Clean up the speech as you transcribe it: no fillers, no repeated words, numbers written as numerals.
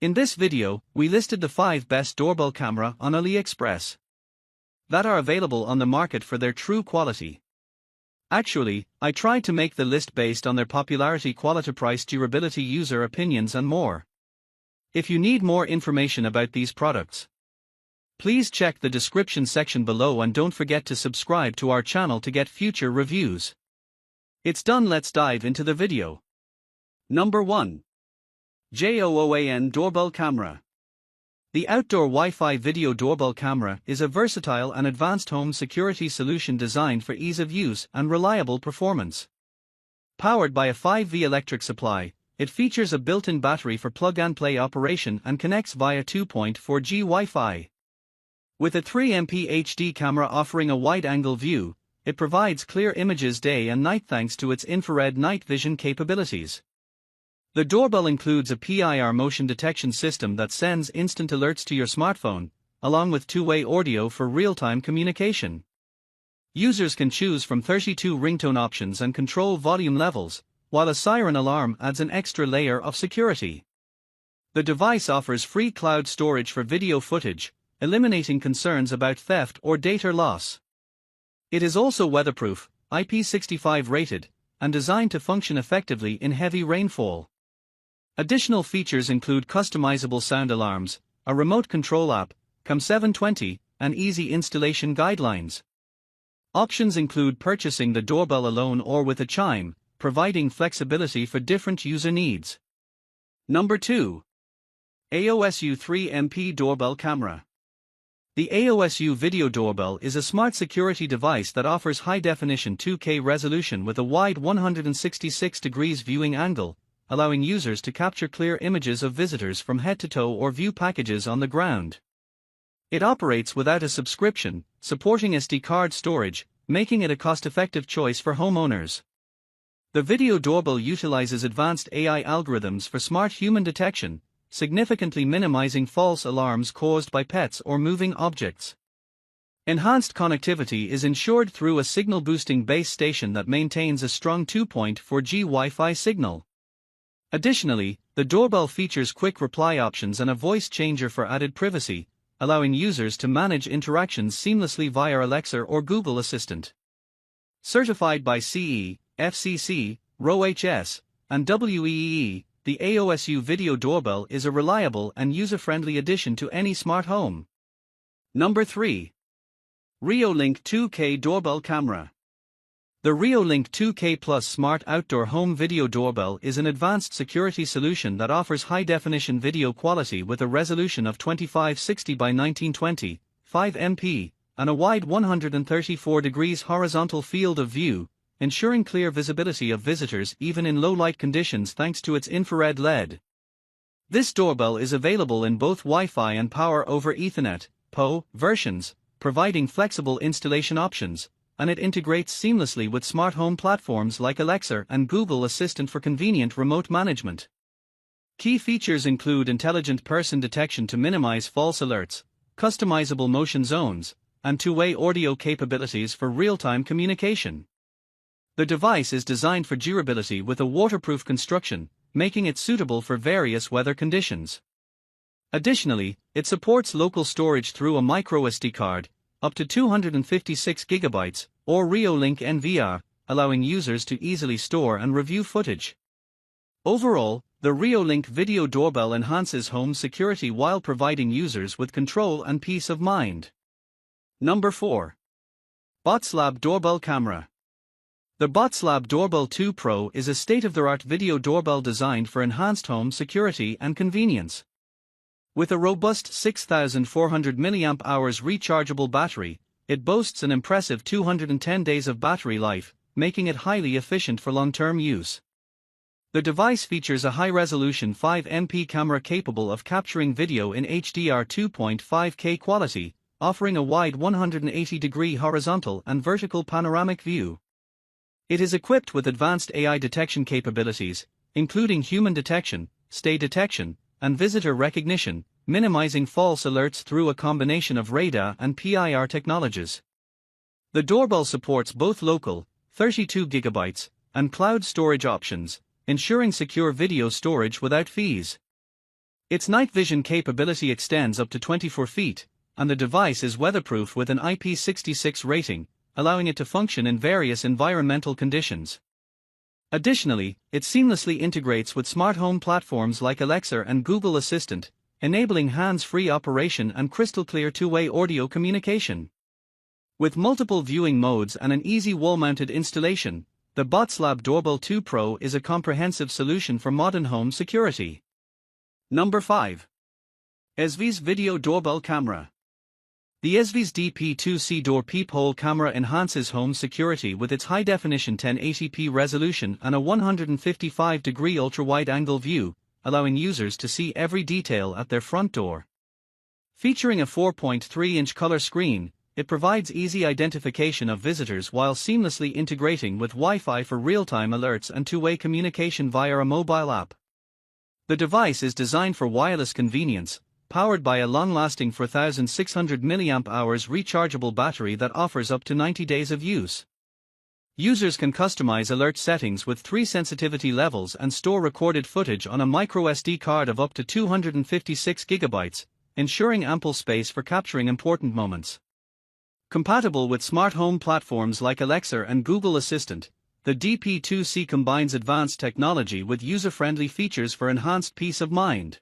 In this video, we listed the 5 best doorbell camera on Aliexpress that are available on the market for their true quality. Actually, I tried to make the list based on their popularity, quality, price, durability, user opinions and more. If you need more information about these products, please check the description section below and don't forget to subscribe to our channel to get future reviews. It's done, let's dive into the video. Number 1. JOOAN Doorbell Camera. The outdoor Wi-Fi video doorbell camera is a versatile and advanced home security solution designed for ease of use and reliable performance. Powered by a 5V electric supply, it features a built-in battery for plug-and-play operation and connects via 2.4G Wi-Fi. With a 3MP HD camera offering a wide-angle view, it provides clear images day and night thanks to its infrared night vision capabilities. The doorbell includes a PIR motion detection system that sends instant alerts to your smartphone, along with two-way audio for real-time communication. Users can choose from 32 ringtone options and control volume levels, while a siren alarm adds an extra layer of security. The device offers free cloud storage for video footage, eliminating concerns about theft or data loss. It is also weatherproof, IP65 rated, and designed to function effectively in heavy rainfall. Additional features include customizable sound alarms, a remote control app, CAM720, and easy installation guidelines. Options include purchasing the doorbell alone or with a chime, providing flexibility for different user needs. Number 2. AOSU 3MP Doorbell Camera. The AOSU video doorbell is a smart security device that offers high-definition 2K resolution with a wide 166 degrees viewing angle, allowing users to capture clear images of visitors from head to toe or view packages on the ground. It operates without a subscription, supporting SD card storage, making it a cost-effective choice for homeowners. The video doorbell utilizes advanced AI algorithms for smart human detection, significantly minimizing false alarms caused by pets or moving objects. Enhanced connectivity is ensured through a signal-boosting base station that maintains a strong 2.4G Wi-Fi signal. Additionally, the doorbell features quick reply options and a voice changer for added privacy, allowing users to manage interactions seamlessly via Alexa or Google Assistant. Certified by CE, FCC, RoHS, and WEEE, the AOSU video doorbell is a reliable and user-friendly addition to any smart home. Number 3. Reolink 2K Doorbell Camera. The Reolink 2K Plus Smart Outdoor Home Video Doorbell is an advanced security solution that offers high-definition video quality with a resolution of 2560 by 1920, 5MP, and a wide 134 degrees horizontal field of view, ensuring clear visibility of visitors even in low-light conditions thanks to its infrared LED. This doorbell is available in both Wi-Fi and Power over Ethernet (PoE) versions, providing flexible installation options, and it integrates seamlessly with smart home platforms like Alexa and Google Assistant for convenient remote management. Key features include intelligent person detection to minimize false alerts, customizable motion zones, and two-way audio capabilities for real-time communication. The device is designed for durability with a waterproof construction, making it suitable for various weather conditions. Additionally, it supports local storage through a microSD card, up to 256 GB, or Reolink NVR, allowing users to easily store and review footage. Overall, the Reolink video doorbell enhances home security while providing users with control and peace of mind. Number 4. Botslab Doorbell Camera. The Botslab Doorbell 2 Pro is a state-of-the-art video doorbell designed for enhanced home security and convenience. With a robust 6,400 mAh rechargeable battery, it boasts an impressive 210 days of battery life, making it highly efficient for long-term use. The device features a high-resolution 5MP camera capable of capturing video in HDR 2.5K quality, offering a wide 180-degree horizontal and vertical panoramic view. It is equipped with advanced AI detection capabilities, including human detection, stay detection, and visitor recognition, minimizing false alerts through a combination of radar and PIR technologies. The doorbell supports both local, 32 GB, and cloud storage options, ensuring secure video storage without fees. Its night vision capability extends up to 24 feet, and the device is weatherproof with an IP66 rating, allowing it to function in various environmental conditions. Additionally, it seamlessly integrates with smart home platforms like Alexa and Google Assistant, enabling hands-free operation and crystal-clear two-way audio communication. With multiple viewing modes and an easy wall-mounted installation, the Botslab Doorbell 2 Pro is a comprehensive solution for modern home security. Number 5. EZVIZ Video Doorbell Camera. The EZVIZ DP2C Door Peephole camera enhances home security with its high-definition 1080p resolution and a 155-degree ultra-wide-angle view, allowing users to see every detail at their front door. Featuring a 4.3-inch color screen, it provides easy identification of visitors while seamlessly integrating with Wi-Fi for real-time alerts and two-way communication via a mobile app. The device is designed for wireless convenience, powered by a long-lasting 4,600 mAh rechargeable battery that offers up to 90 days of use. Users can customize alert settings with 3 sensitivity levels and store recorded footage on a microSD card of up to 256 GB, ensuring ample space for capturing important moments. Compatible with smart home platforms like Alexa and Google Assistant, the DP2C combines advanced technology with user-friendly features for enhanced peace of mind.